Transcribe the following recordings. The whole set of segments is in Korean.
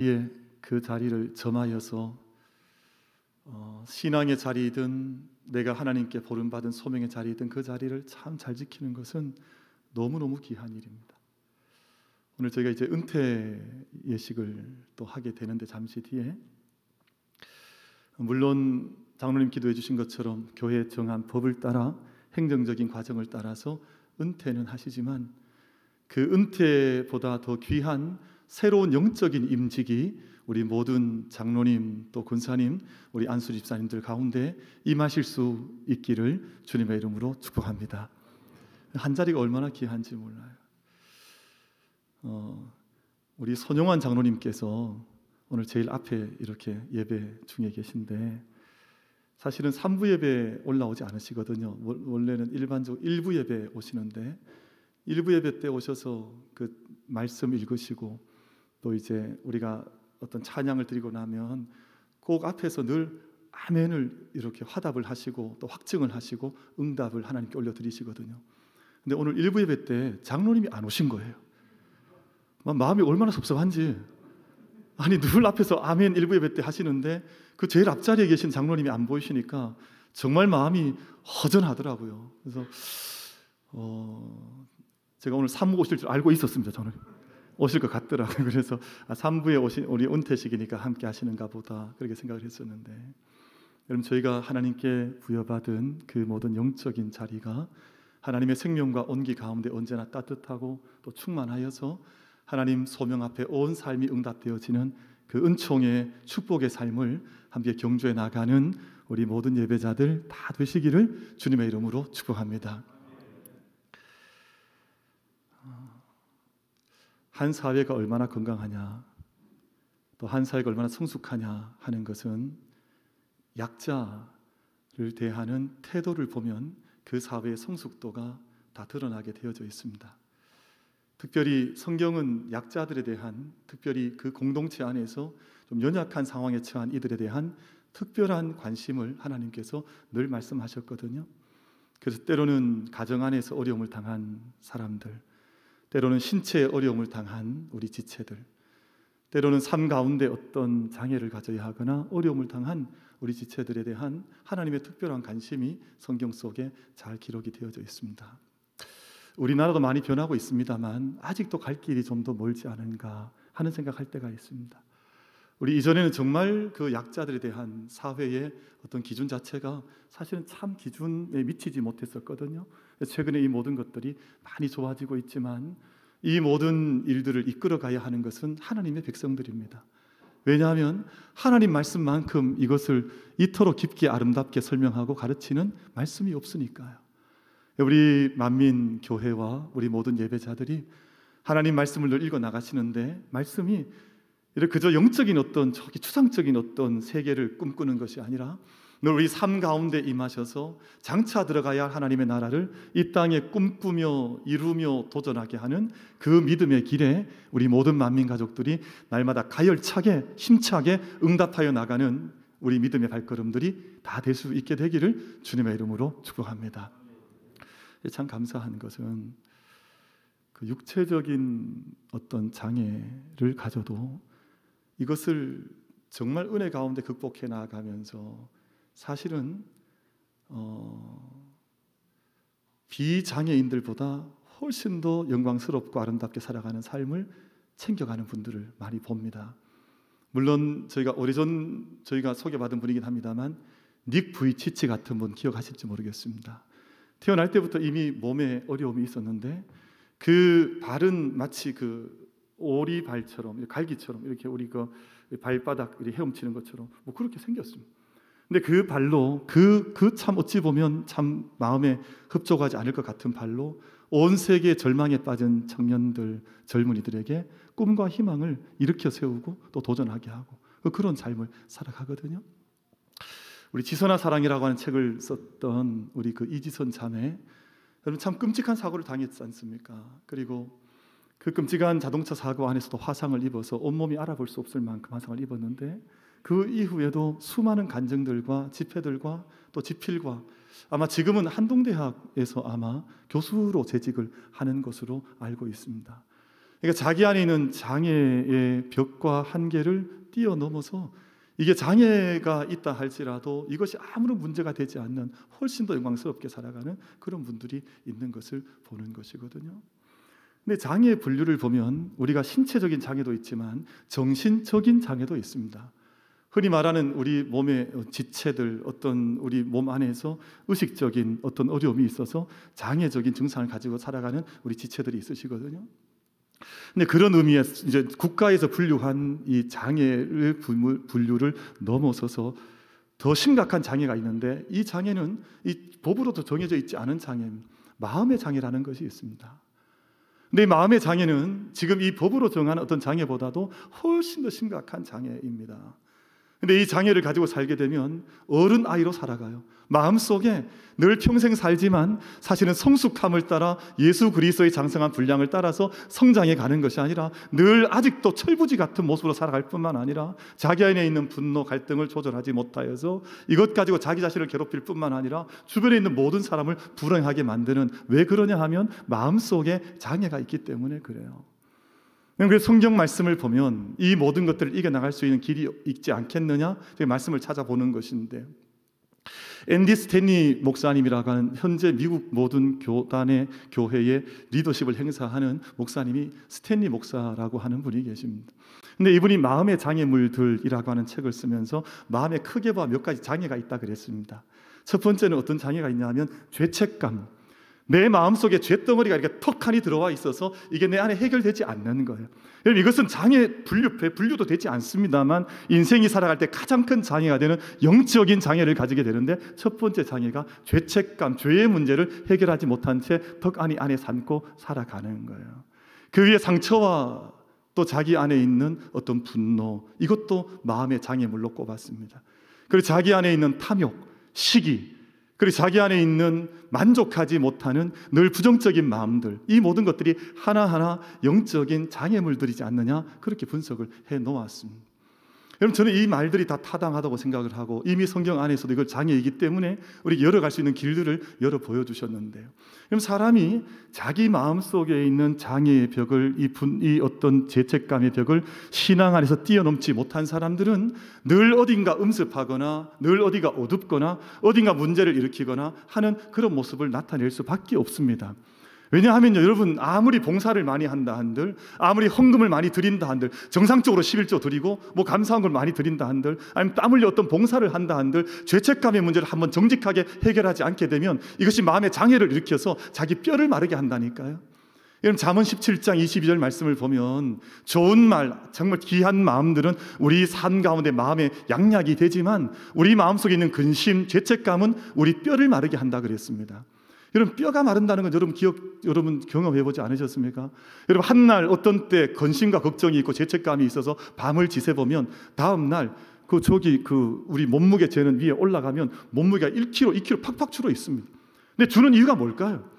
예, 그 자리를 점하여서 신앙의 자리이든 내가 하나님께 보름받은 소명의 자리이든 그 자리를 참 잘 지키는 것은 너무너무 귀한 일입니다. 오늘 저희가 이제 은퇴 예식을 또 하게 되는데 잠시 뒤에 물론 장로님 기도해 주신 것처럼 교회에 정한 법을 따라 행정적인 과정을 따라서 은퇴는 하시지만 그 은퇴보다 더 귀한 새로운 영적인 임직이 우리 모든 장로님 또 권사님 우리 안수 집사님들 가운데 임하실 수 있기를 주님의 이름으로 축복합니다. 한 자리가 얼마나 귀한지 몰라요. 우리 손용환 장로님께서 오늘 제일 앞에 이렇게 예배 중에 계신데 사실은 3부 예배 올라오지 않으시거든요. 원래는 일반적으로 1부 예배 오시는데 1부 예배 때 오셔서 그 말씀 읽으시고 또 이제 우리가 어떤 찬양을 드리고 나면 꼭 앞에서 늘 아멘을 이렇게 화답을 하시고 또 확증을 하시고 응답을 하나님께 올려드리시거든요. 근데 오늘 1부 예배 때 장로님이 안 오신 거예요. 마음이 얼마나 섭섭한지. 아니 늘 앞에서 아멘 1부 예배 때 하시는데 그 제일 앞자리에 계신 장로님이 안 보이시니까 정말 마음이 허전하더라고요. 그래서 제가 오늘 3부 오실 줄 알고 있었습니다. 저는 오실 것 같더라고요. 그래서 3부에 오신 우리 은퇴식이니까 함께 하시는가 보다 그렇게 생각을 했었는데, 여러분 저희가 하나님께 부여받은 그 모든 영적인 자리가 하나님의 생명과 온기 가운데 언제나 따뜻하고 또 충만하여서 하나님 소명 앞에 온 삶이 응답되어지는 그 은총의 축복의 삶을 함께 경주해 나가는 우리 모든 예배자들 다 되시기를 주님의 이름으로 축복합니다. 한 사회가 얼마나 건강하냐, 또 한 사회가 얼마나 성숙하냐 하는 것은 약자를 대하는 태도를 보면 그 사회의 성숙도가 다 드러나게 되어져 있습니다. 특별히 성경은 약자들에 대한, 특별히 그 공동체 안에서 좀 연약한 상황에 처한 이들에 대한 특별한 관심을 하나님께서 늘 말씀하셨거든요. 그래서 때로는 가정 안에서 어려움을 당한 사람들, 때로는 신체의 어려움을 당한 우리 지체들, 때로는 삶 가운데 어떤 장애를 가져야 하거나 어려움을 당한 우리 지체들에 대한 하나님의 특별한 관심이 성경 속에 잘 기록이 되어져 있습니다. 우리나라도 많이 변하고 있습니다만 아직도 갈 길이 좀 더 멀지 않은가 하는 생각할 때가 있습니다. 우리 이전에는 정말 그 약자들에 대한 사회의 어떤 기준 자체가 사실은 참 기준에 미치지 못했었거든요. 최근에 이 모든 것들이 많이 좋아지고 있지만 이 모든 일들을 이끌어가야 하는 것은 하나님의 백성들입니다. 왜냐하면 하나님 말씀만큼 이것을 이토록 깊게 아름답게 설명하고 가르치는 말씀이 없으니까요. 우리 만민교회와 우리 모든 예배자들이 하나님 말씀을 늘 읽어 나가시는데 말씀이 이렇게 그저 영적인 어떤 저기 추상적인 어떤 세계를 꿈꾸는 것이 아니라 늘 우리 삶 가운데 임하셔서 장차 들어가야 할 하나님의 나라를 이 땅에 꿈꾸며 이루며 도전하게 하는 그 믿음의 길에 우리 모든 만민 가족들이 날마다 가열차게 힘차게 응답하여 나가는 우리 믿음의 발걸음들이 다 될 수 있게 되기를 주님의 이름으로 축복합니다. 참 감사한 것은 그 육체적인 어떤 장애를 가져도 이것을 정말 은혜 가운데 극복해 나가면서 사실은 비장애인들보다 훨씬 더 영광스럽고 아름답게 살아가는 삶을 챙겨가는 분들을 많이 봅니다. 물론 저희가 오래전 저희가 소개받은 분이긴 합니다만 닉 부이치치 같은 분 기억하실지 모르겠습니다. 태어날 때부터 이미 몸에 어려움이 있었는데 그 발은 마치 그 오리발처럼 갈기처럼 이렇게 우리 그 발바닥 이렇게 헤엄치는 것처럼 뭐 그렇게 생겼습니다. 근데 그 발로 그 참 어찌 보면 참 마음에 흡족하지 않을 것 같은 발로 온 세계 절망에 빠진 청년들 젊은이들에게 꿈과 희망을 일으켜 세우고 또 도전하게 하고 그런 삶을 살아가거든요. 우리 지선아 사랑이라고 하는 책을 썼던 우리 그 이지선 자매, 여러분 참 끔찍한 사고를 당했지 않습니까? 그리고 그 끔찍한 자동차 사고 안에서도 화상을 입어서 온몸이 알아볼 수 없을 만큼 화상을 입었는데 그 이후에도 수많은 간증들과 집회들과 또 집필과 아마 지금은 한동대학에서 아마 교수로 재직을 하는 것으로 알고 있습니다. 그러니까 자기 안에 있는 장애의 벽과 한계를 뛰어넘어서 이게 장애가 있다 할지라도 이것이 아무런 문제가 되지 않는 훨씬 더 영광스럽게 살아가는 그런 분들이 있는 것을 보는 것이거든요. 근데 장애의 분류를 보면 우리가 신체적인 장애도 있지만 정신적인 장애도 있습니다. 흔히 말하는 우리 몸의 지체들, 어떤 우리 몸 안에서 의식적인 어떤 어려움이 있어서 장애적인 증상을 가지고 살아가는 우리 지체들이 있으시거든요. 근데 그런 의미에 이제 국가에서 분류한 이 장애를 분류를 넘어서서 더 심각한 장애가 있는데, 이 장애는 이 법으로도 정해져 있지 않은 장애입니다. 마음의 장애라는 것이 있습니다. 근데 이 마음의 장애는 지금 이 법으로 정한 어떤 장애보다도 훨씬 더 심각한 장애입니다. 근데 이 장애를 가지고 살게 되면 어른 아이로 살아가요. 마음속에 늘 평생 살지만 사실은 성숙함을 따라 예수 그리스도의 장성한 분량을 따라서 성장해 가는 것이 아니라 늘 아직도 철부지 같은 모습으로 살아갈 뿐만 아니라 자기 안에 있는 분노, 갈등을 조절하지 못하여서 이것 가지고 자기 자신을 괴롭힐 뿐만 아니라 주변에 있는 모든 사람을 불행하게 만드는, 왜 그러냐 하면 마음속에 장애가 있기 때문에 그래요. 그래서 성경 말씀을 보면 이 모든 것들을 이겨나갈 수 있는 길이 있지 않겠느냐, 말씀을 찾아보는 것인데, 앤디 스탠리 목사님이라고 하는 현재 미국 모든 교단의 교회의 리더십을 행사하는 목사님이 스탠리 목사라고 하는 분이 계십니다. 근데 이분이 마음의 장애물들이라고 하는 책을 쓰면서 마음에 크게 봐 몇 가지 장애가 있다 그랬습니다. 첫 번째는 어떤 장애가 있냐 하면 죄책감. 내 마음속에 죄덩어리가 이렇게 턱하니 들어와 있어서 이게 내 안에 해결되지 않는 거예요. 여러분, 이것은 장애 분류도 되지 않습니다만 인생이 살아갈 때 가장 큰 장애가 되는 영적인 장애를 가지게 되는데, 첫 번째 장애가 죄책감, 죄의 문제를 해결하지 못한 채 턱 안에 삼고 살아가는 거예요. 그 위에 상처와 또 자기 안에 있는 어떤 분노, 이것도 마음의 장애물로 꼽았습니다. 그리고 자기 안에 있는 탐욕, 시기, 그리고 자기 안에 있는 만족하지 못하는 늘 부정적인 마음들, 이 모든 것들이 하나하나 영적인 장애물들이지 않느냐, 그렇게 분석을 해 놓았습니다. 여러분, 저는 이 말들이 다 타당하다고 생각을 하고, 이미 성경 안에서도 이걸 장애이기 때문에 우리 열어갈 수 있는 길들을 열어 보여주셨는데요. 그럼 사람이 자기 마음속에 있는 장애의 벽을, 이 어떤 죄책감의 벽을 신앙 안에서 뛰어넘지 못한 사람들은 늘 어딘가 음습하거나 늘 어디가 어둡거나 어딘가 문제를 일으키거나 하는 그런 모습을 나타낼 수밖에 없습니다. 왜냐하면요, 여러분, 아무리 봉사를 많이 한다 한들, 아무리 헌금을 많이 드린다 한들, 정상적으로 11조 드리고 뭐 감사한 걸 많이 드린다 한들, 아니면 땀 흘려 어떤 봉사를 한다 한들, 죄책감의 문제를 한번 정직하게 해결하지 않게 되면 이것이 마음의 장애를 일으켜서 자기 뼈를 마르게 한다니까요. 여러분, 잠언 17장 22절 말씀을 보면 좋은 말, 정말 귀한 마음들은 우리 삶 가운데 마음의 양약이 되지만 우리 마음속에 있는 근심, 죄책감은 우리 뼈를 마르게 한다 그랬습니다. 여러분, 뼈가 마른다는 건 여러분 경험해보지 않으셨습니까? 여러분, 한날 어떤 때 근심과 걱정이 있고 죄책감이 있어서 밤을 지새보면 다음날 우리 몸무게 재는 위에 올라가면 몸무게가 1kg, 2kg 팍팍 줄어 있습니다. 근데 주는 이유가 뭘까요?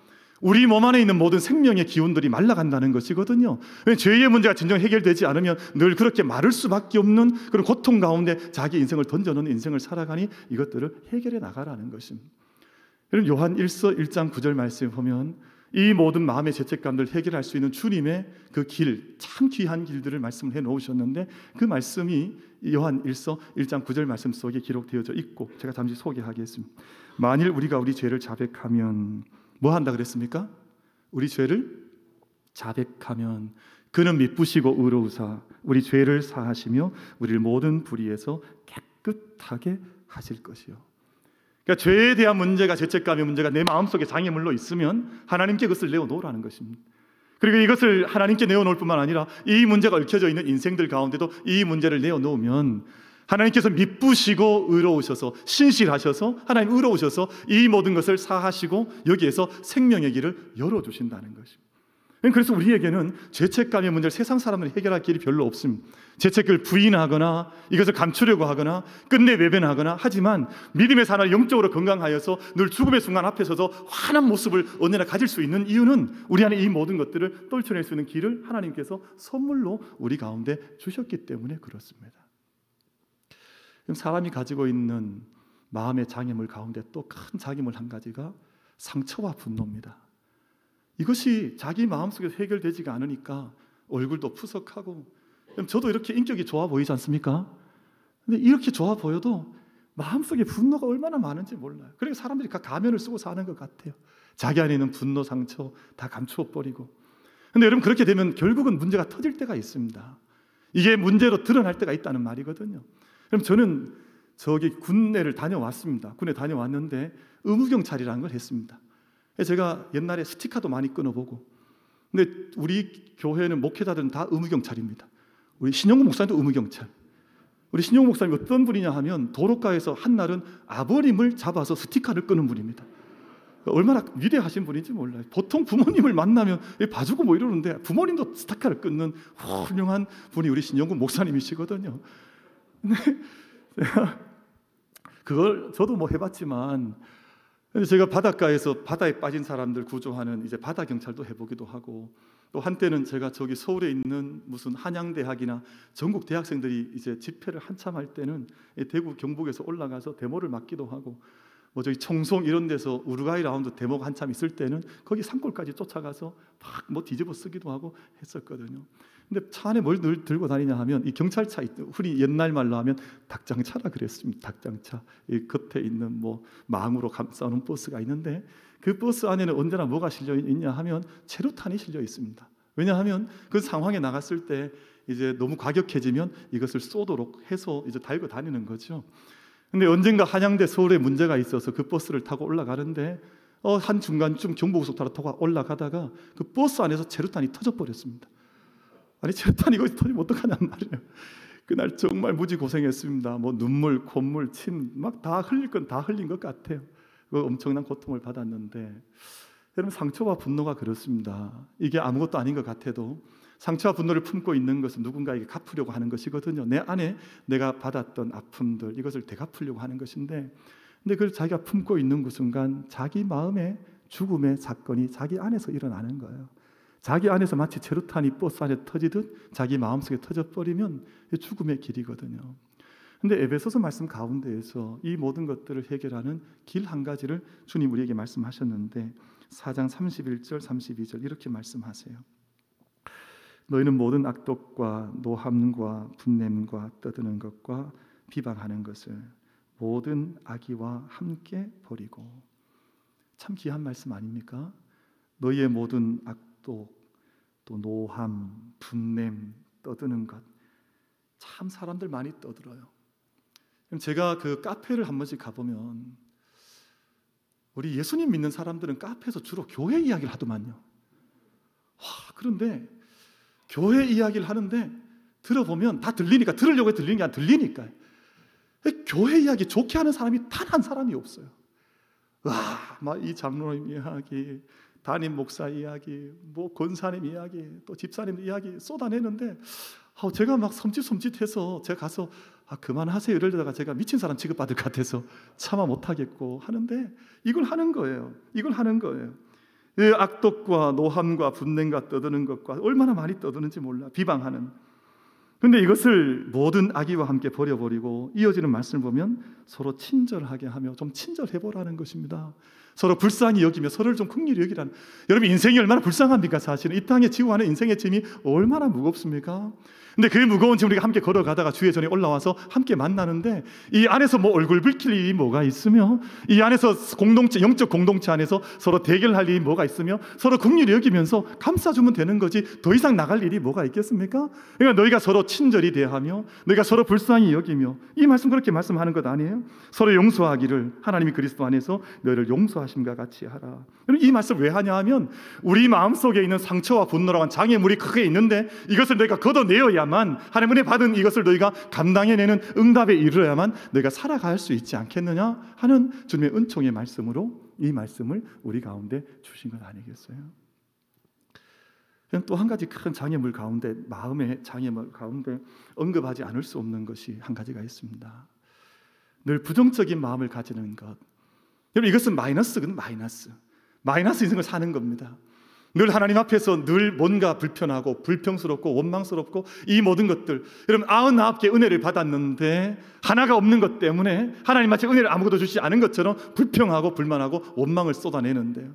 우리 몸 안에 있는 모든 생명의 기운들이 말라간다는 것이거든요. 죄의 문제가 진정 해결되지 않으면 늘 그렇게 마를 수밖에 없는 그런 고통 가운데 자기 인생을 던져놓는 인생을 살아가니 이것들을 해결해 나가라는 것입니다. 여러분, 요한 1서 1장 9절 말씀을 보면 이 모든 마음의 죄책감들을 해결할 수 있는 주님의 그 길, 참 귀한 길들을 말씀을 해 놓으셨는데, 그 말씀이 요한 1서 1장 9절 말씀 속에 기록되어져 있고, 제가 잠시 소개하겠습니다. 만일 우리가 우리 죄를 자백하면 뭐 한다 그랬습니까? 우리 죄를 자백하면 그는 미쁘시고 의로우사 우리 죄를 사하시며 우리를 모든 불의에서 깨끗하게 하실 것이요. 그러니까 죄에 대한 문제가, 죄책감의 문제가 내 마음속에 장애물로 있으면 하나님께 그것을 내어놓으라는 것입니다. 그리고 이것을 하나님께 내어놓을 뿐만 아니라 이 문제가 얽혀져 있는 인생들 가운데도 이 문제를 내어놓으면 하나님께서 미쁘시고 의로우셔서, 신실하셔서, 하나님 의로우셔서 이 모든 것을 사하시고 여기에서 생명의 길을 열어주신다는 것입니다. 그래서 우리에게는 죄책감의 문제를 세상 사람들이 해결할 길이 별로 없습니다. 죄책을 부인하거나 이것을 감추려고 하거나 끝내 외면하거나 하지만 믿음의 사람, 영적으로 건강하여서 늘 죽음의 순간 앞에서도 환한 모습을 언제나 가질 수 있는 이유는 우리 안에 이 모든 것들을 떨쳐낼 수 있는 길을 하나님께서 선물로 우리 가운데 주셨기 때문에 그렇습니다. 사람이 가지고 있는 마음의 장애물 가운데 또 큰 장애물 한 가지가 상처와 분노입니다. 이것이 자기 마음속에서 해결되지가 않으니까 얼굴도 푸석하고. 저도 이렇게 인격이 좋아 보이지 않습니까? 근데 이렇게 좋아 보여도 마음속에 분노가 얼마나 많은지 몰라요. 그러니까 사람들이 가면을 쓰고 사는 것 같아요. 자기 안에 있는 분노, 상처 다 감추어버리고. 근데 여러분, 그렇게 되면 결국은 문제가 터질 때가 있습니다. 이게 문제로 드러날 때가 있다는 말이거든요. 그럼 저는 저기 군대를 다녀왔습니다. 군에 다녀왔는데 의무경찰이라는 걸 했습니다. 제가 옛날에 스티커도 많이 끊어보고, 근데 우리 교회는 목회자들은 다 의무경찰입니다. 우리 신영구 목사님도 의무경찰. 우리 신영구 목사님 어떤 분이냐 하면 도로가에서 한날은 아버님을 잡아서 스티커를 끄는 분입니다. 얼마나 위대하신 분인지 몰라요. 보통 부모님을 만나면 봐주고 뭐 이러는데 부모님도 스티커를 끊는 훌륭한 분이 우리 신영구 목사님이시거든요. 근데 그걸 저도 뭐 해봤지만, 제가 바닷가에서 바다에 빠진 사람들 구조하는 이제 바다 경찰도 해보기도 하고, 또 한때는 제가 저기 서울에 있는 무슨 한양대학이나 전국 대학생들이 이제 집회를 한참 할 때는 대구 경북에서 올라가서 데모를 맡기도 하고, 뭐 저기 청송 이런 데서 우루과이 라운드 데모가 한참 있을 때는 거기 산골까지 쫓아가서 막 뭐 뒤집어 쓰기도 하고 했었거든요. 근데 차 안에 뭘 늘 들고 다니냐 하면 이 경찰차, 흔히 옛날 말로 하면 닭장차라 그랬습니다. 닭장차. 이 겉에 있는 뭐 망으로 감싸놓은 버스가 있는데, 그 버스 안에는 언제나 뭐가 실려 있냐 하면 체류탄이 실려 있습니다. 왜냐하면 그 상황에 나갔을 때 이제 너무 과격해지면 이것을 쏘도록 해서 이제 달고 다니는 거죠. 근데 언젠가 한양대 서울에 문제가 있어서 그 버스를 타고 올라가는데 한 중간쯤 경부고속도로 타고 올라가다가 그 버스 안에서 체류탄이 터져버렸습니다. 아니, 체류탄이 거기서 터지면 어떡하냔 말이에요. 그날 정말 무지 고생했습니다. 뭐 눈물, 콧물, 침 막 다 흘릴 건 다 흘린 것 같아요. 그 엄청난 고통을 받았는데, 여러분, 상처와 분노가 그렇습니다. 이게 아무것도 아닌 것 같아도 상처와 분노를 품고 있는 것은 누군가에게 갚으려고 하는 것이거든요. 내 안에 내가 받았던 아픔들, 이것을 되갚으려고 하는 것인데, 근데 그걸 자기가 품고 있는 그 순간 자기 마음의 죽음의 사건이 자기 안에서 일어나는 거예요. 자기 안에서 마치 체류탄이 버스 안에 터지듯 자기 마음속에 터져버리면 죽음의 길이거든요. 근데 에베소서 말씀 가운데에서 이 모든 것들을 해결하는 길 한 가지를 주님 우리에게 말씀하셨는데, 4장 31절 32절 이렇게 말씀하세요. 너희는 모든 악독과 노함과 분냄과 떠드는 것과 비방하는 것을 모든 악의와 함께 버리고. 참 귀한 말씀 아닙니까? 너희의 모든 악독, 또 노함, 분냄, 떠드는 것. 참 사람들 많이 떠들어요. 제가 그 카페를 한 번씩 가보면 우리 예수님 믿는 사람들은 카페에서 주로 교회 이야기를 하더만요. 그런데 교회 이야기를 하는데 들어보면 다 들리니까, 들으려고 들리는 게 아니라 들리니까요. 교회 이야기 좋게 하는 사람이 단 한 사람이 없어요. 막 이 장로님 이야기, 담임 목사 이야기, 뭐 권사님 이야기, 또 집사님 이야기 쏟아내는데 제가 막 섬찟섬찟해서 제가 가서 그만하세요 이러다가 제가 미친 사람 취급받을 것 같아서 참아 못하겠고 하는데, 이걸 하는 거예요. 이걸 하는 거예요. 악독과 노함과 분냄과 떠드는 것과 얼마나 많이 떠드는지 몰라. 비방하는. 근데 이것을 모든 악의와 함께 버려버리고, 이어지는 말씀을 보면 서로 친절하게 하며, 좀 친절해보라는 것입니다. 서로 불쌍히 여기며 서로를 좀 긍휼히 여기라는. 여러분, 인생이 얼마나 불쌍합니까? 사실은 이 땅에 지고 가는 인생의 짐이 얼마나 무겁습니까? 근데 그 무거운 짐 우리가 함께 걸어가다가 주의 전에 올라와서 함께 만나는데, 이 안에서 뭐 얼굴 붉힐 일이 뭐가 있으며, 이 안에서 공동체, 영적 공동체 안에서 서로 대결할 일이 뭐가 있으며, 서로 긍휼히 여기면서 감싸주면 되는 거지 더 이상 나갈 일이 뭐가 있겠습니까? 그러니까 너희가 서로 친절히 대하며 너희가 서로 불쌍히 여기며, 이 말씀 그렇게 말씀하는 것 아니에요? 서로 용서하기를 하나님이 그리스도 안에서 너희를 용서하심과 같이 하라. 이 말씀 왜 하냐 하면, 우리 마음속에 있는 상처와 분노라고 하는 장애물이 크게 있는데, 이것을 너희가 걷어내어야만, 하나님 은혜 받은 이것을 너희가 감당해내는 응답에 이르러야만 너희가 살아갈 수 있지 않겠느냐 하는 주님의 은총의 말씀으로 이 말씀을 우리 가운데 주신 것 아니겠어요? 또 한 가지 큰 장애물 가운데, 마음의 장애물 가운데 언급하지 않을 수 없는 것이 한 가지가 있습니다. 늘 부정적인 마음을 가지는 것. 여러분, 이것은 마이너스거든. 마이너스 인생을 사는 겁니다. 늘 하나님 앞에서 늘 뭔가 불편하고 불평스럽고 원망스럽고 이 모든 것들, 여러분 99개 은혜를 받았는데 하나가 없는 것 때문에 하나님 마치 은혜를 아무것도 주시지 않은 것처럼 불평하고 불만하고 원망을 쏟아내는데요.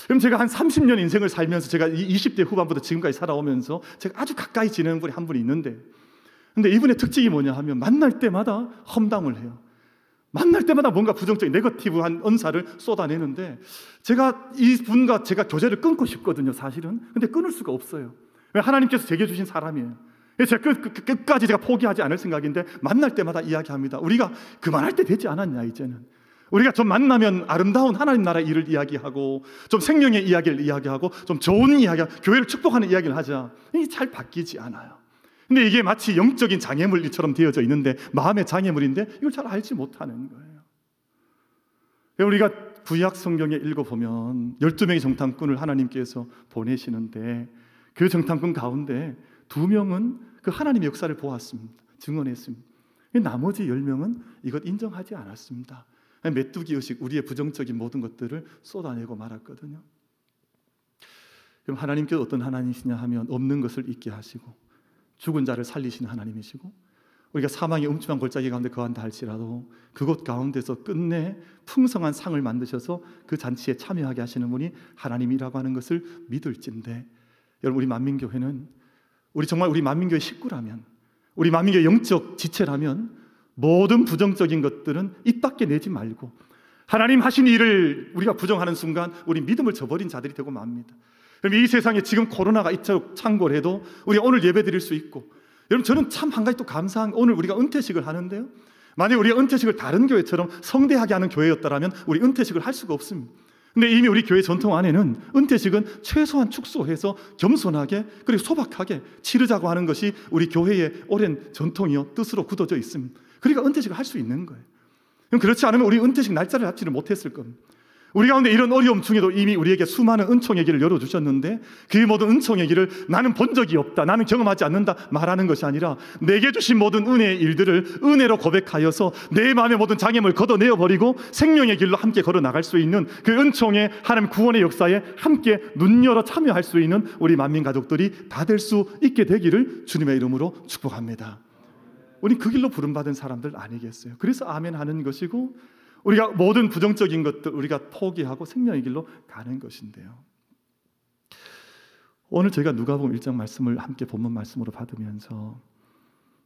그럼 제가 한 30년 인생을 살면서 제가 20대 후반부터 지금까지 살아오면서 제가 아주 가까이 지내는 분이 한 분이 있는데, 근데 이분의 특징이 뭐냐 하면 만날 때마다 험담을 해요. 만날 때마다 뭔가 부정적인 네거티브한 언사를 쏟아내는데, 제가 이분과 제가 교제를 끊고 싶거든요, 사실은. 근데 끊을 수가 없어요. 왜? 하나님께서 제게 주신 사람이에요. 제가 끝까지 제가 포기하지 않을 생각인데, 만날 때마다 이야기합니다. 우리가 그만할 때 되지 않았냐, 이제는. 우리가 좀 만나면 아름다운 하나님 나라의 일을 이야기하고, 좀 생명의 이야기를 이야기하고, 좀 좋은 이야기, 교회를 축복하는 이야기를 하자. 이게 잘 바뀌지 않아요. 근데 이게 마치 영적인 장애물처럼 되어져 있는데, 마음의 장애물인데 이걸 잘 알지 못하는 거예요. 우리가 구약 성경에 읽어보면 12명의 정탐꾼을 하나님께서 보내시는데, 그 정탐꾼 가운데 2명은 그 하나님의 역사를 보았습니다. 증언했습니다. 나머지 10명은 이것 인정하지 않았습니다. 메뚜기 의식, 우리의 부정적인 모든 것들을 쏟아내고 말았거든요. 그럼 하나님께서 어떤 하나님이시냐 하면, 없는 것을 있게 하시고 죽은 자를 살리시는 하나님이시고, 우리가 사망의 음침한 골짜기 가운데 거한다 할지라도 그곳 가운데서 끝내 풍성한 상을 만드셔서 그 잔치에 참여하게 하시는 분이 하나님이라고 하는 것을 믿을진데, 여러분, 우리 만민교회는, 정말 우리 만민교회 식구라면, 우리 만민교회 영적 지체라면, 모든 부정적인 것들은 입 밖에 내지 말고 하나님 하신 일을 우리가 부정하는 순간 우리 믿음을 저버린 자들이 되고 맙니다. 그럼 이 세상에 지금 코로나가 이처럼 창궐해도 우리가 오늘 예배 드릴 수 있고, 여러분, 저는 참 한 가지 또 감사한, 오늘 우리가 은퇴식을 하는데요, 만약에 우리가 은퇴식을 다른 교회처럼 성대하게 하는 교회였다면 우리 은퇴식을 할 수가 없습니다. 근데 이미 우리 교회 전통 안에는 은퇴식은 최소한 축소해서 겸손하게 그리고 소박하게 치르자고 하는 것이 우리 교회의 오랜 전통이요 뜻으로 굳어져 있습니다. 그러니까 은퇴식을 할 수 있는 거예요. 그럼 그렇지 않으면 우리 은퇴식 날짜를 잡지를 못했을 겁니다. 우리 가운데 이런 어려움 중에도 이미 우리에게 수많은 은총의 길을 열어주셨는데, 그 모든 은총의 길을 나는 본 적이 없다, 나는 경험하지 않는다 말하는 것이 아니라, 내게 주신 모든 은혜의 일들을 은혜로 고백하여서 내 마음의 모든 장애물 걷어내어버리고 생명의 길로 함께 걸어나갈 수 있는 그 은총의 하나님 구원의 역사에 함께 눈 열어 참여할 수 있는 우리 만민 가족들이 다 될 수 있게 되기를 주님의 이름으로 축복합니다. 우리 그 길로 부름받은 사람들 아니겠어요? 그래서 아멘 하는 것이고, 우리가 모든 부정적인 것들 우리가 포기하고 생명의 길로 가는 것인데요. 오늘 저희가 누가복음 1장 말씀을 함께 본문 말씀으로 받으면서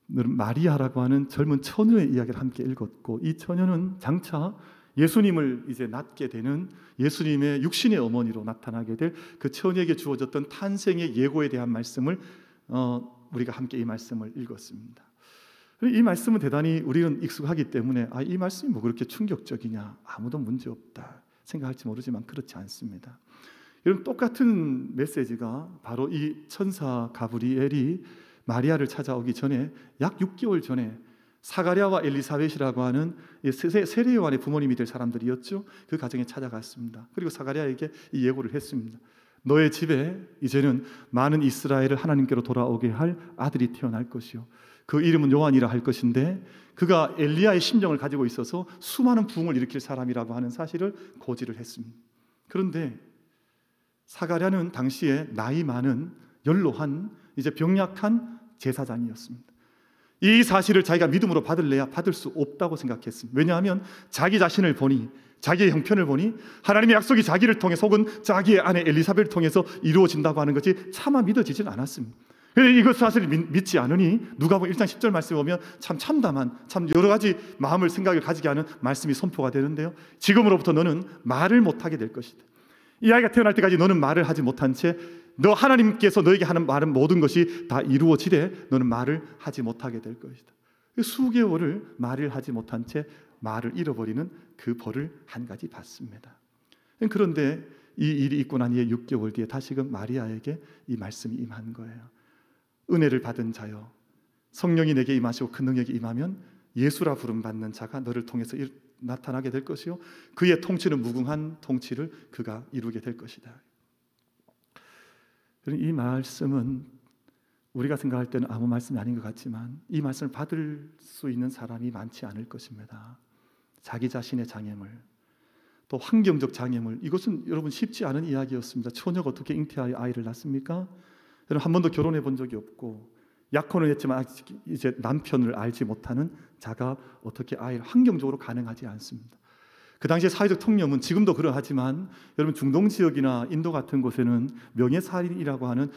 마리아라고 하는 젊은 처녀의 이야기를 함께 읽었고, 이 처녀는 장차 예수님을 이제 낳게 되는 예수님의 육신의 어머니로 나타나게 될 그 처녀에게 주어졌던 탄생의 예고에 대한 말씀을 우리가 함께 이 말씀을 읽었습니다. 이 말씀은 대단히 우리는 익숙하기 때문에 이 말씀이 뭐 그렇게 충격적이냐, 아무도 문제없다 생각할지 모르지만 그렇지 않습니다. 여러분, 똑같은 메시지가 바로 이 천사 가브리엘이 마리아를 찾아오기 전에 약 6개월 전에 사가랴와 엘리사벳이라고 하는 세례 요한의 부모님이 될 사람들이었죠. 그 가정에 찾아갔습니다. 그리고 사가랴에게 이 예고를 했습니다. 너의 집에 이제는 많은 이스라엘을 하나님께로 돌아오게 할 아들이 태어날 것이요, 그 이름은 요한이라 할 것인데, 그가 엘리야의 심정을 가지고 있어서 수많은 부흥을 일으킬 사람이라고 하는 사실을 고지를 했습니다. 그런데 사가랴는 당시에 나이 많은 연로한 이제 병약한 제사장이었습니다. 이 사실을 자기가 믿음으로 받을래야 받을 수 없다고 생각했습니다. 왜냐하면 자기 자신을 보니, 자기의 형편을 보니 하나님의 약속이 자기를 통해서 혹은 자기의 아내 엘리사벳을 통해서 이루어진다고 하는 것이 차마 믿어지진 않았습니다. 이것 사실을 믿지 않으니 누가복음 1장 10절 말씀에 보면 참 참담한, 참 여러 가지 마음을 생각을 가지게 하는 말씀이 선포가 되는데요. 지금으로부터 너는 말을 못하게 될 것이다. 이 아이가 태어날 때까지 너는 말을 하지 못한 채, 너 하나님께서 너에게 하는 말은 모든 것이 다 이루어지되 너는 말을 하지 못하게 될 것이다. 수개월을 말을 하지 못한 채 말을 잃어버리는 그 벌을 한 가지 받습니다. 그런데 이 일이 있고 난 이에 6개월 뒤에 다시금 마리아에게 이 말씀이 임한 거예요. 은혜를 받은 자여, 성령이 내게 임하시고 큰 능력이 임하면 예수라 부름받는 자가 너를 통해서 나타나게 될 것이요, 그의 통치는 무궁한 통치를 그가 이루게 될 것이다. 이 말씀은 우리가 생각할 때는 아무 말씀이 아닌 것 같지만, 이 말씀을 받을 수 있는 사람이 많지 않을 것입니다. 자기 자신의 장애물, 또 환경적 장애물, 이것은 여러분 쉽지 않은 이야기였습니다. 처녀가 어떻게 잉태하여 아이를 낳습니까? 저는 한 번도 결혼해 본 적이 없고 약혼을 했지만 아직 이제 남편을 알지 못하는 자가 어떻게 아이를, 환경적으로 가능하지 않습니다. 그 당시에 사회적 통념은 지금도 그러하지만 여러분 중동 지역이나 인도 같은 곳에는 명예살인이라고 하는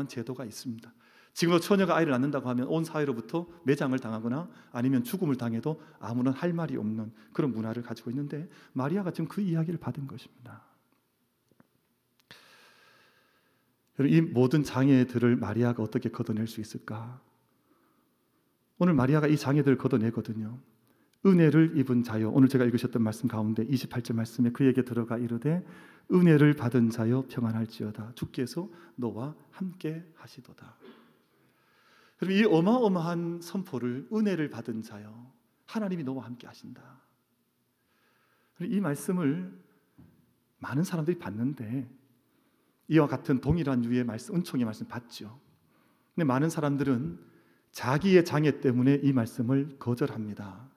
제도가 있습니다. 지금도 처녀가 아이를 낳는다고 하면 온 사회로부터 매장을 당하거나 아니면 죽음을 당해도 아무런 할 말이 없는 그런 문화를 가지고 있는데 마리아가 지금 그 이야기를 받은 것입니다. 이 모든 장애들을 마리아가 어떻게 걷어낼 수 있을까? 오늘 마리아가 이 장애들을 걷어내거든요. 은혜를 입은 자여, 오늘 제가 읽으셨던 말씀 가운데 28절 말씀에 그에게 들어가 이르되 은혜를 받은 자여 평안할지어다 주께서 너와 함께 하시도다. 여러분, 이 어마어마한 선포를 은혜를 받은 자여, 하나님이 너와 함께 하신다. 이 말씀을 많은 사람들이 받는데 이와 같은 동일한 유의 말씀, 은총의 말씀 받죠. 근데 많은 사람들은 자기의 장애 때문에 이 말씀을 거절합니다.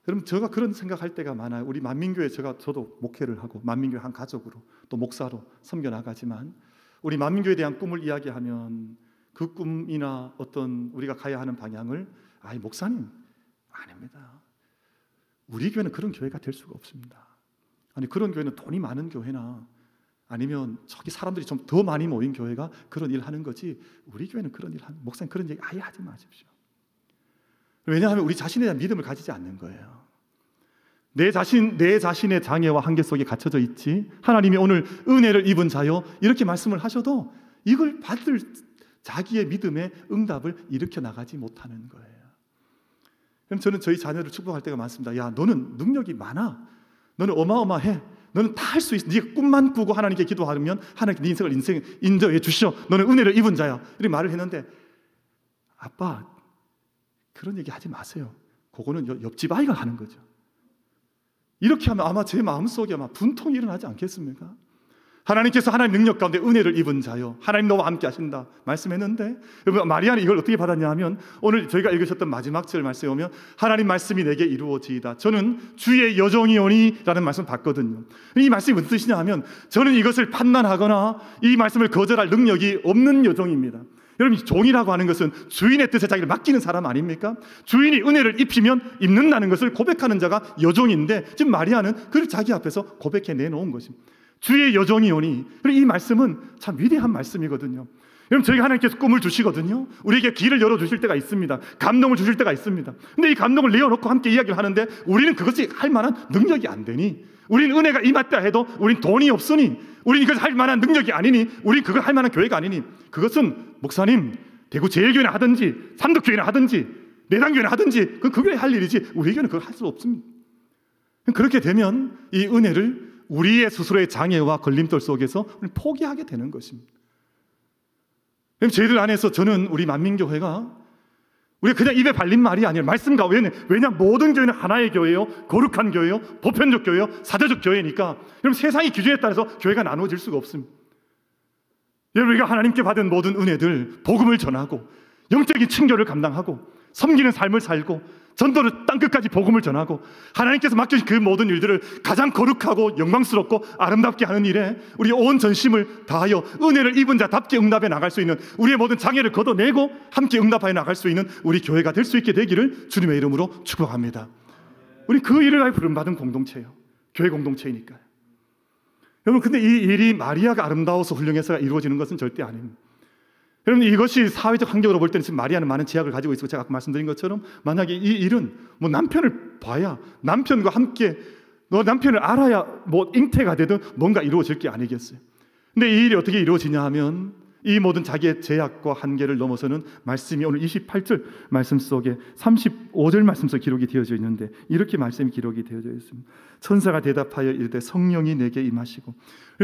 여러분, 제가 그런 생각할 때가 많아요. 우리 만민교회 저도 목회를 하고 만민교회 한 가족으로 또 목사로 섬겨나가지만 우리 만민교회에 대한 꿈을 이야기하면 그 꿈이나 어떤 우리가 가야 하는 방향을 목사님 아닙니다. 우리 교회는 그런 교회가 될 수가 없습니다. 아니 그런 교회는 돈이 많은 교회나 아니면 저기 사람들이 좀 더 많이 모인 교회가 그런 일을 하는 거지 우리 교회는 그런 일 하는 목사님 그런 얘기 아예 하지 마십시오. 왜냐하면 우리 자신에 대한 믿음을 가지지 않는 거예요. 내 자신의 장애와 한계 속에 갇혀져 있지 하나님이 오늘 은혜를 입은 자요 이렇게 말씀을 하셔도 이걸 받을 자기의 믿음의 응답을 일으켜 나가지 못하는 거예요. 그럼 저는 저희 자녀를 축복할 때가 많습니다. 야, 너는 능력이 많아. 너는 어마어마해. 너는 다 할 수 있어. 네가 꿈만 꾸고 하나님께 기도하면 하나님께 네 인생을 인도해 주시오. 너는 은혜를 입은 자야. 이렇게 말을 했는데 아빠 그런 얘기 하지 마세요. 그거는 옆집 아이가 하는 거죠. 이렇게 하면 아마 제 마음속에 아마 분통이 일어나지 않겠습니까? 하나님께서 하나님 능력 가운데 은혜를 입은 자요 하나님 너와 함께 하신다 말씀했는데 여러분 마리아는 이걸 어떻게 받았냐 하면 오늘 저희가 읽으셨던 마지막 절 말씀에 오면 하나님 말씀이 내게 이루어지이다 저는 주의 여종이오니 라는 말씀 봤거든요. 이 말씀이 무슨 뜻이냐 하면 저는 이것을 판단하거나 이 말씀을 거절할 능력이 없는 여종입니다. 여러분 종이라고 하는 것은 주인의 뜻에 자기를 맡기는 사람 아닙니까? 주인이 은혜를 입히면 입는다는 것을 고백하는 자가 여종인데 지금 마리아는 그걸 자기 앞에서 고백해 내놓은 것입니다. 주의 여종이오니. 그리고 이 말씀은 참 위대한 말씀이거든요. 여러분 저희가 하나님께서 꿈을 주시거든요. 우리에게 길을 열어주실 때가 있습니다. 감동을 주실 때가 있습니다. 근데 이 감동을 내어놓고 함께 이야기를 하는데 우리는 그것이 할 만한 능력이 안 되니 우리는 은혜가 임했다 해도 우린 돈이 없으니 우리는 이것을 할 만한 능력이 아니니 우린 그걸 할 만한 교회가 아니니 그것은 목사님 대구 제일교회나 하든지 삼덕교회나 하든지 내당교회나 하든지 그 교회 할 일이지 우리 교회는 그걸 할 수 없습니다. 그렇게 되면 이 은혜를 우리의 스스로의 장애와 걸림돌 속에서 포기하게 되는 것입니다. 저희들 안에서 저는 우리 만민교회가 우리가 그냥 입에 발린 말이 아니라 말씀 가운데 왜냐 모든 교회는 하나의 교회요 거룩한 교회요 보편적 교회요 사제적 교회니까 여러분 세상의 기준에 따라서 교회가 나누어질 수가 없습니다. 여러분 우리가 하나님께 받은 모든 은혜들 복음을 전하고 영적인 층교를 감당하고 섬기는 삶을 살고 전도를 땅끝까지 복음을 전하고 하나님께서 맡겨주신 그 모든 일들을 가장 거룩하고 영광스럽고 아름답게 하는 일에 우리 온 전심을 다하여 은혜를 입은 자답게 응답해 나갈 수 있는 우리의 모든 장애를 걷어내고 함께 응답하여 나갈 수 있는 우리 교회가 될 수 있게 되기를 주님의 이름으로 축복합니다. 우리 그 일을 위하여 부름받은 공동체예요. 교회 공동체이니까요. 여러분 근데 이 일이 마리아가 아름다워서 훌륭해서 이루어지는 것은 절대 아닙니다. 여러분 이것이 사회적 환경으로 볼 때는 지금 마리아는 많은 제약을 가지고 있고 제가 아까 말씀드린 것처럼 만약에 이 일은 뭐 남편을 봐야 남편과 함께 남편을 알아야 뭐 잉태가 되든 뭔가 이루어질 게 아니겠어요. 근데 이 일이 어떻게 이루어지냐 하면 이 모든 자기의 제약과 한계를 넘어서는 말씀이 오늘 28절 말씀 속에 35절 말씀 속에 기록이 되어져 있는데 이렇게 말씀이 기록이 되어져 있습니다. 천사가 대답하여 이르되 성령이 내게 임하시고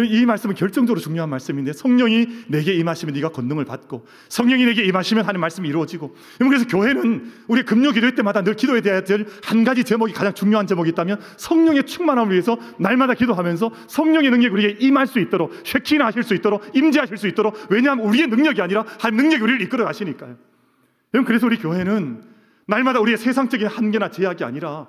이 말씀은 결정적으로 중요한 말씀인데 성령이 내게 임하시면 네가 권능을 받고 성령이 내게 임하시면 하는 말씀이 이루어지고 그래서 교회는 우리 금요 기도회 때마다 늘 기도에 대해야 될 한 가지 제목이 가장 중요한 제목이 있다면 성령의 충만함을 위해서 날마다 기도하면서 성령의 능력이 우리에게 임할 수 있도록 쉐키나 하실 수 있도록 임재하실 수 있도록 왜냐하면 우리의 능력이 아니라 한 능력이 우리를 이끌어 가시니까요. 그래서 우리 교회는 날마다 우리의 세상적인 한계나 제약이 아니라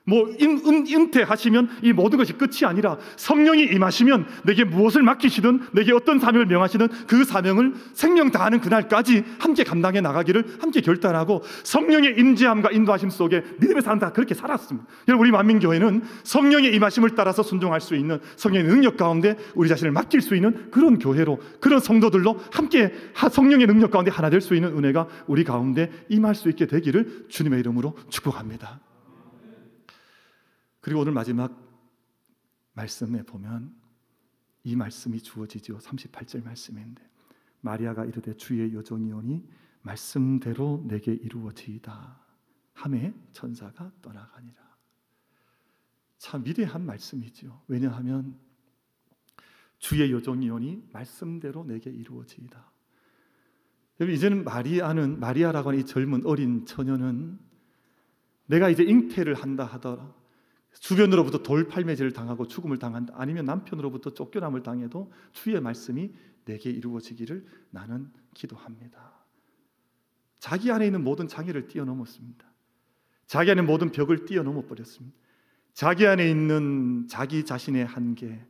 은퇴하시면 이 모든 것이 끝이 아니라 성령이 임하시면 내게 무엇을 맡기시든 내게 어떤 사명을 명하시든 그 사명을 생명 다하는 그날까지 함께 감당해 나가기를 함께 결단하고 성령의 임재함과 인도하심 속에 믿음의 사람 다 그렇게 살았습니다. 여러분, 우리 만민교회는 성령의 임하심을 따라서 순종할 수 있는 성령의 능력 가운데 우리 자신을 맡길 수 있는 그런 교회로, 그런 성도들로 함께 성령의 능력 가운데 하나 될 수 있는 은혜가 우리 가운데 임할 수 있게 되기를 주님의 이름으로 축복합니다. 그리고 오늘 마지막 말씀에 보면 이 말씀이 주어지죠. 38절 말씀인데 마리아가 이르되 주의 여종이오니 말씀대로 내게 이루어지이다 하매 천사가 떠나가니라. 참 위대한 말씀이죠. 왜냐하면 주의 여종이오니 말씀대로 내게 이루어지이다. 여러분, 이제는 마리아라고 하는 이 젊은 어린 처녀는 내가 이제 잉태를 한다 하더라, 주변으로부터 돌팔매질을 당하고 죽음을 당한다, 아니면 남편으로부터 쫓겨남을 당해도 주의 말씀이 내게 이루어지기를 나는 기도합니다. 자기 안에 있는 모든 장애를 뛰어넘었습니다. 자기 안에 모든 벽을 뛰어넘어 버렸습니다. 자기 안에 있는 자기 자신의 한계,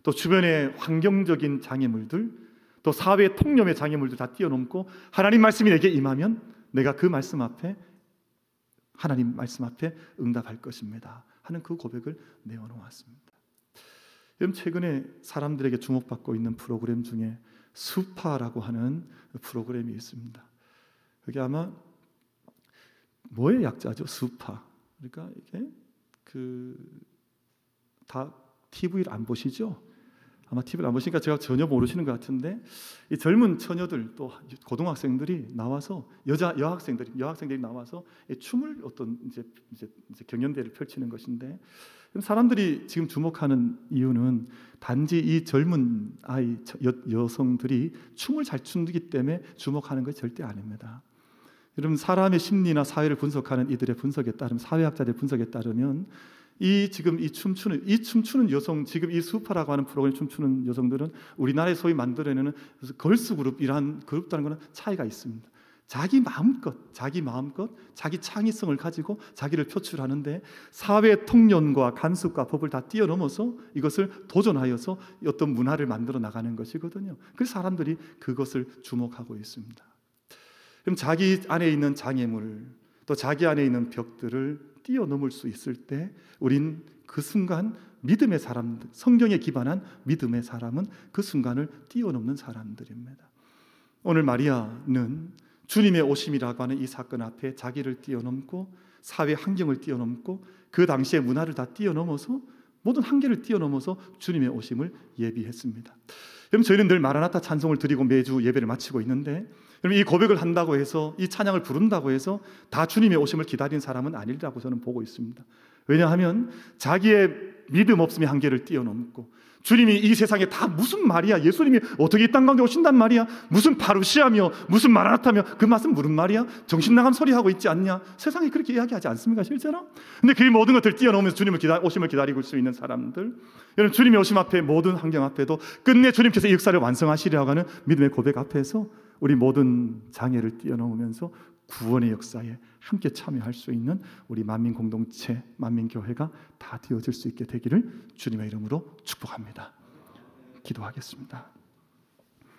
또 주변의 환경적인 장애물들, 또 사회의 통념의 장애물들 다 뛰어넘고 하나님 말씀이 내게 임하면 내가 그 말씀 앞에, 하나님 말씀 앞에 응답할 것입니다 하는 그 고백을 내어놓았습니다. 여러분, 최근에 사람들에게 주목받고 있는 프로그램 중에 수파라고 하는 프로그램이 있습니다. 그게 아마 뭐의 약자죠? 수파. 그러니까 이게 다 TV를 안 보시죠? 아마 TV를 안 보시니까 제가 전혀 모르시는 것 같은데, 이 젊은 처녀들 또 고등학생들이 나와서 여학생들이 나와서 춤을 어떤 이제 경연대회를 펼치는 것인데, 사람들이 지금 주목하는 이유는 단지 이 젊은 아이 여성들이 춤을 잘 추기 때문에 주목하는 것이 절대 아닙니다. 여러분, 사람의 심리나 사회를 분석하는 이들의 분석에 따르면, 사회학자들의 분석에 따르면 지금 이 춤추는 여성, 지금 이 수파라고 하는 프로그램 춤추는 여성들은 우리나라에 소위 만들어내는 걸스 그룹이란 그룹이라는 것은 차이가 있습니다. 자기 마음껏 자기 창의성을 가지고 자기를 표출하는데 사회 통념과 간섭과 법을 다 뛰어넘어서 이것을 도전하여서 어떤 문화를 만들어 나가는 것이거든요. 그래서 사람들이 그것을 주목하고 있습니다. 그럼 자기 안에 있는 장애물, 또 자기 안에 있는 벽들을 뛰어넘을 수 있을 때 우린 그 순간 믿음의 사람들, 성경에 기반한 믿음의 사람은 그 순간을 뛰어넘는 사람들입니다. 오늘 마리아는 주님의 오심이라고 하는 이 사건 앞에 자기를 뛰어넘고 사회 환경을 뛰어넘고 그 당시의 문화를 다 뛰어넘어서 모든 한계를 뛰어넘어서 주님의 오심을 예비했습니다. 여러분, 저희는 늘 마라나타 찬송을 드리고 매주 예배를 마치고 있는데, 여러분, 이 고백을 한다고 해서, 이 찬양을 부른다고 해서 다 주님의 오심을 기다린 사람은 아니라고 저는 보고 있습니다. 왜냐하면 자기의 믿음 없음의 한계를 뛰어넘고, 주님이 이 세상에 다 무슨 말이야, 예수님이 어떻게 이 땅 가운데 오신단 말이야, 무슨 파루시아며 무슨 마라나타며 그 말씀 무슨 말이야, 정신나간 소리하고 있지 않냐, 세상에 그렇게 이야기하지 않습니까, 실제로? 근데 그 모든 것들을 뛰어넘으면서 주님을 오심을 기다리고 수 있는 사람들, 여러분, 주님의 오심 앞에, 모든 환경 앞에도 끝내 주님께서 이 역사를 완성하시려고 하는 믿음의 고백 앞에서 우리 모든 장애를 뛰어넘으면서 구원의 역사에 함께 참여할 수 있는 우리 만민 공동체, 만민 교회가 다 되어질 수 있게 되기를 주님의 이름으로 축복합니다. 기도하겠습니다.